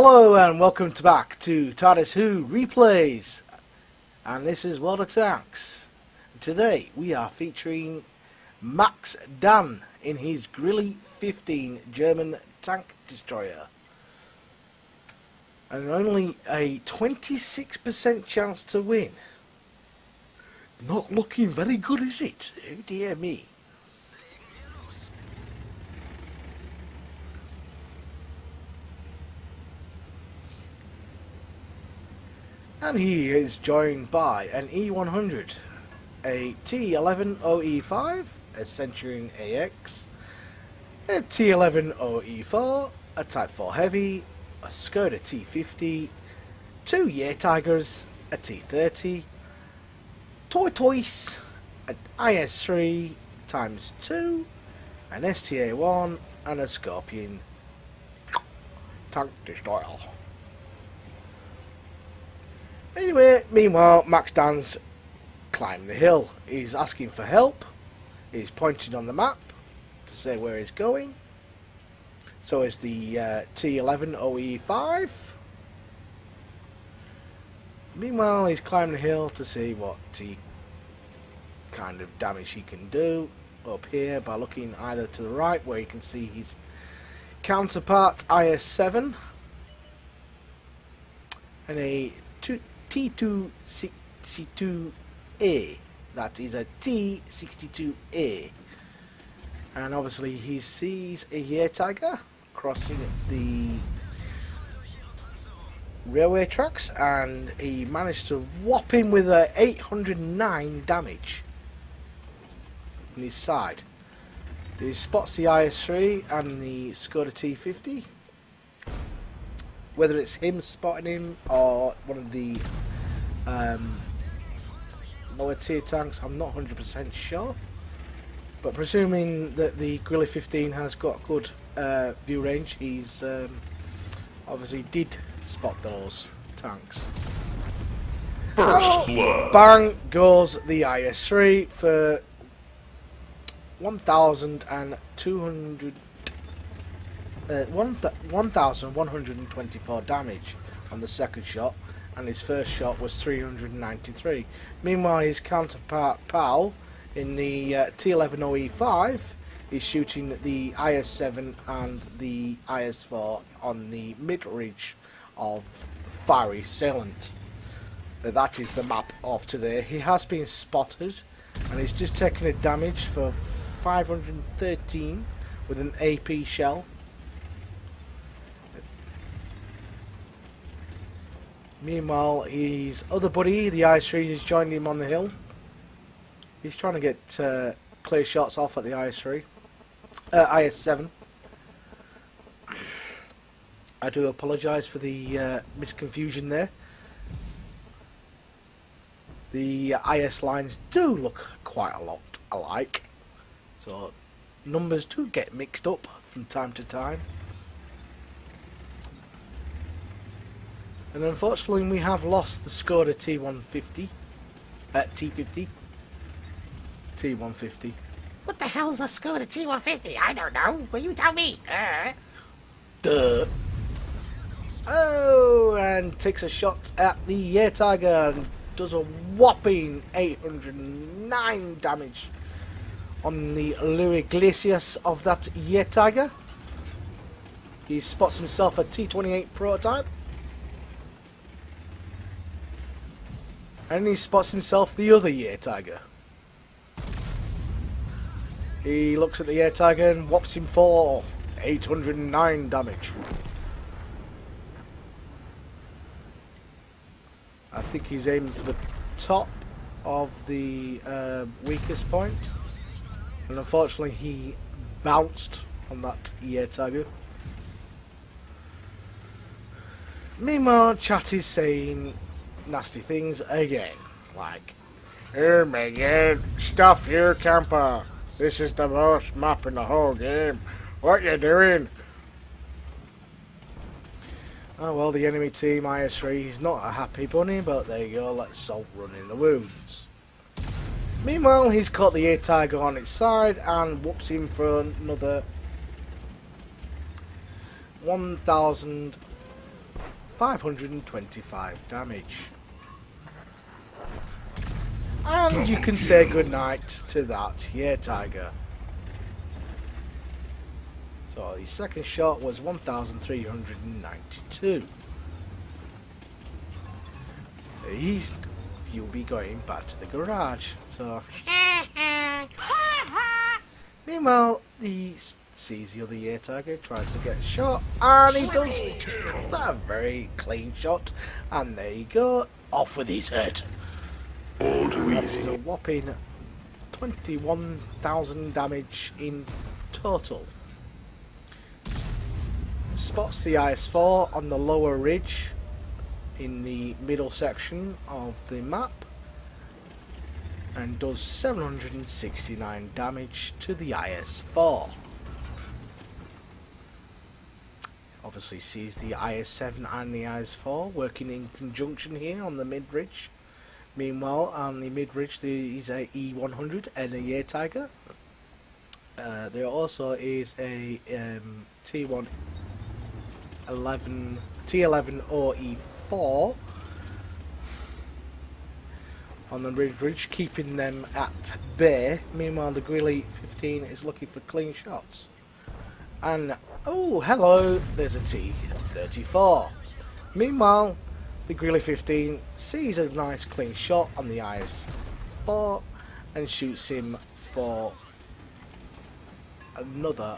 Hello and welcome back to TARDIS Who Replays, and this is World of Tanks. Today we are featuring maxdan in his Grilly 15 German tank destroyer, and only a 26% chance to win. Not looking very good, is it? Oh dear me. And he is joined by an E100, a T11OE5, a Centurion AX, a T11OE4, a Type 4 Heavy, a Skoda T50, two Tigers, a T30, Tortoise, an IS3 ×2, an STA1, and a Scorpion tank destroyer. Anyway, meanwhile, maxdan's climbing the hill. He's asking for help. He's pointing on the map to say where he's going. So is the T11OE5. Meanwhile, he's climbing the hill to see what kind of damage he can do up here by looking either to the right, where you can see his counterpart IS7 and a T262A. That is a T62A, and obviously he sees a Tiger crossing the railway tracks, and he managed to whop him with a 809 damage on his side. He spots the IS3 and the Skoda T50. Whether it's him spotting him or one of the lower tier tanks, I'm not 100% sure. But presuming that the Grilly 15 has got good view range, he's obviously did spot those tanks. First blood. Bang goes the IS3 for 1,124 damage on the second shot, and his first shot was 393. Meanwhile, his counterpart pal in the T11OE5 is shooting the IS7 and the IS4 on the mid-ridge of Fiery Salient. That is the map of today. He has been spotted, and he's just taken a damage for 513 with an AP shell. Meanwhile, his other buddy, the IS3, has joined him on the hill. He's trying to get clear shots off at the IS7. I do apologise for the misconfusion there. The IS lines do look quite a lot alike, so numbers do get mixed up from time to time. And unfortunately, we have lost the Skoda T150. T150. What the hell's a Skoda T150? I don't know. Will you tell me? Duh. Oh, and takes a shot at the Tiger and does a whopping 809 damage on the Louis Glacius of that Tiger. He spots himself a T28 prototype. And he spots himself the other Tiger. He looks at the Tiger and whops him for 809 damage. I think he's aiming for the top of the weakest point. And unfortunately he bounced on that Tiger. Meanwhile, chat is saying nasty things again, like, "Oh my god, stuff here, camper. This is the worst map in the whole game. What you doing?" Oh well, the enemy team IS3, he's not a happy bunny, but there you go, let's salt run in the wounds. Meanwhile, he's caught the Tiger on its side and whoops him for another 1,000 525 damage. And you can say goodnight to that, yeah, Tiger. So his second shot was 1,392. You'll be going back to the garage. So meanwhile, he sees the other year Tiger, tries to get a shot, and he does a very clean shot, and there you go, off with his head. That is a whopping 21,000 damage in total. Spots the IS-4 on the lower ridge in the middle section of the map and does 769 damage to the IS-4. Obviously sees the IS-7 and the IS-4 working in conjunction here on the mid-ridge. Meanwhile, on the mid-ridge there is a E100 and a Year Tiger. There also is a T11 OE4 on the mid-ridge, keeping them at bay. Meanwhile, the Greeley 15 is looking for clean shots. And, oh, hello, there's a T34. Meanwhile, the Greeley 15 sees a nice clean shot on the IS-4 and shoots him for another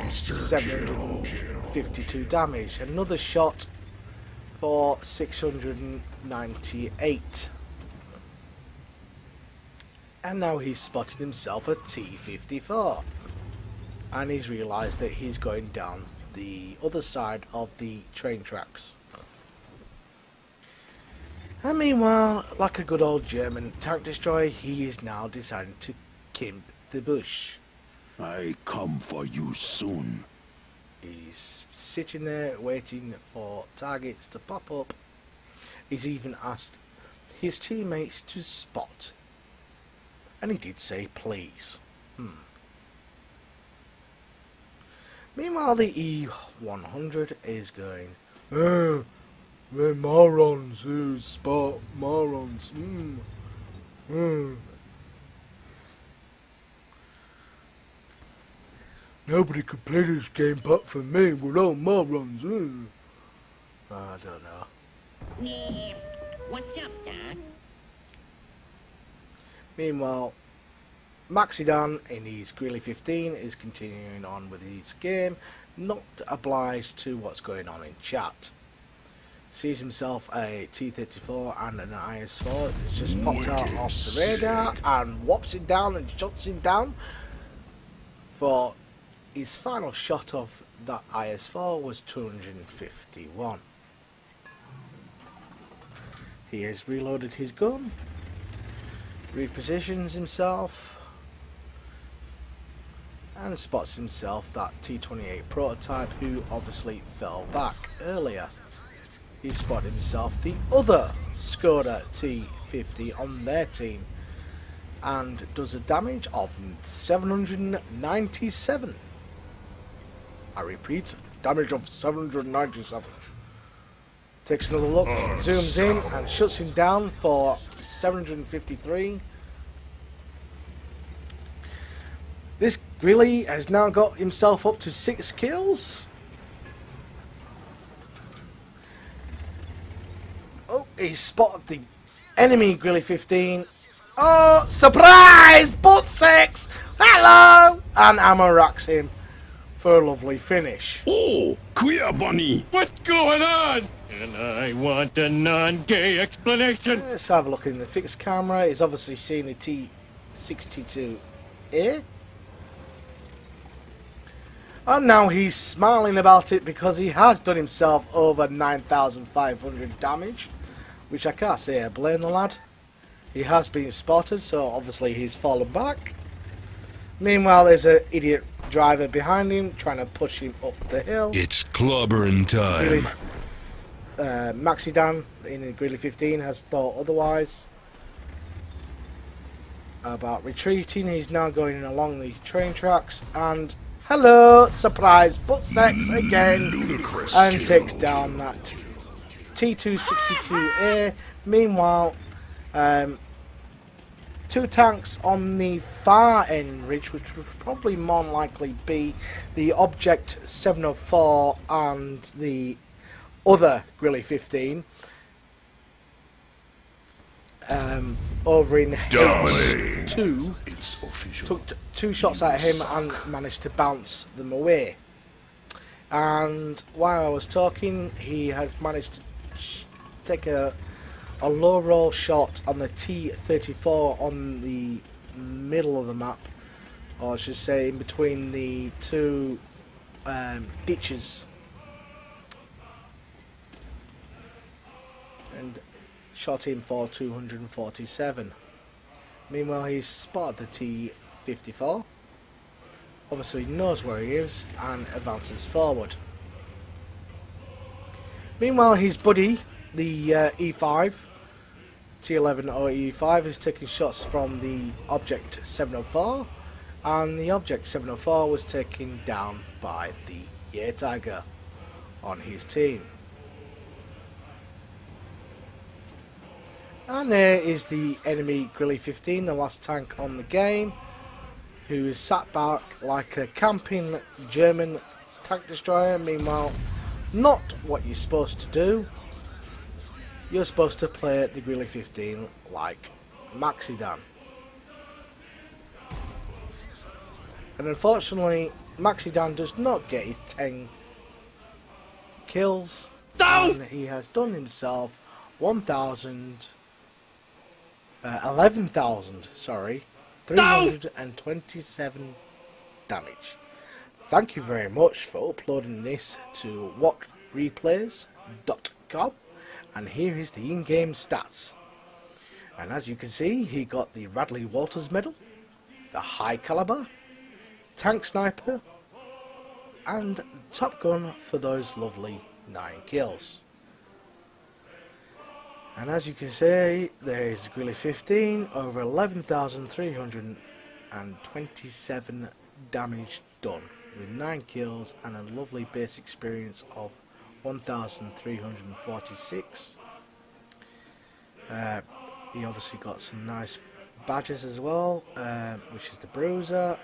752 damage. Another shot for 698. And now he's spotted himself a T54. And he's realised that he's going down the other side of the train tracks. And meanwhile, like a good old German tank destroyer, he is now deciding to kimp the bush. I come for you soon. He's sitting there waiting for targets to pop up. He's even asked his teammates to spot. And he did say please. Meanwhile, the E100 is going, they're morons who spot morons. Nobody could play this game but for me, we're all morons. I don't know. Yeah. What's up, Doc? Meanwhile, maxdan in his Greeley 15 is continuing on with his game, not obliged to what's going on in chat. Sees himself a T34 and an IS-4. It's just popped out off the radar and whops it down and shuts him down. For his final shot of that IS-4 was 251. He has reloaded his gun, repositions himself, and spots himself that T28 prototype who obviously fell back earlier. He spotted himself the other Skoda T50 on their team and does a damage of 797. I repeat, damage of 797. Takes another look, zooms in and shuts him down for 753. This Greeley has now got himself up to 6 kills. Oh, he spotted the enemy Greeley 15. Oh, surprise! But 6! Hello! And ammo racks him for a lovely finish. Oh, queer bunny. What's going on? And I want a non-gay explanation. Let's have a look in the fixed camera. He's obviously seen the T62A. And now he's smiling about it because he has done himself over 9,500 damage. Which I can't say I blame the lad. He has been spotted, so obviously he's fallen back. Meanwhile, there's an idiot driver behind him trying to push him up the hill. It's clobbering time. Maxdan in the Greeley 15 has thought otherwise about retreating. He's now going along the train tracks and Hello, surprise, butt sex again, Ludicrous and kill. takes down that T262A. Meanwhile, two tanks on the far end ridge, which would probably more than likely be the Object 704 and the other Grilly 15. Over in H2, took two shots at him and managed to bounce them away. And while I was talking, he has managed to take a low roll shot on the T34 on the middle of the map, or I should say in between the two ditches, and shot him for 247. Meanwhile, he's spotted the T54, obviously knows where he is and advances forward. Meanwhile, his buddy, the E5, T11 E5, is taking shots from the Object 704, and the Object 704 was taken down by the Year Tiger on his team. And there is the enemy Grilly 15, the last tank on the game, who is sat back like a camping German tank destroyer. Meanwhile, not what you're supposed to do. You're supposed to play the Grilly 15 like maxdan. And unfortunately, maxdan does not get his 10 kills, and he has done himself 327 damage. Thank you very much for uploading this to whatreplays.com, and here is the in-game stats. And as you can see, he got the Radley-Walters medal, the high caliber, tank sniper, and top gun for those lovely 9 kills. And as you can see, there is Grilly 15, over 11,327 damage done, with 9 kills and a lovely base experience of 1,346. He obviously got some nice badges as well, which is the Bruiser,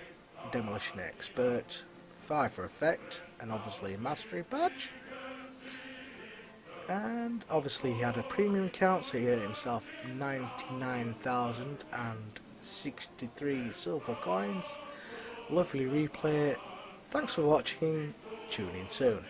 Demolition Expert, Fire for Effect, and obviously a Mastery badge. And obviously he had a premium count, so he earned himself 99,063 silver coins. Lovely replay. Thanks for watching. Tune in soon.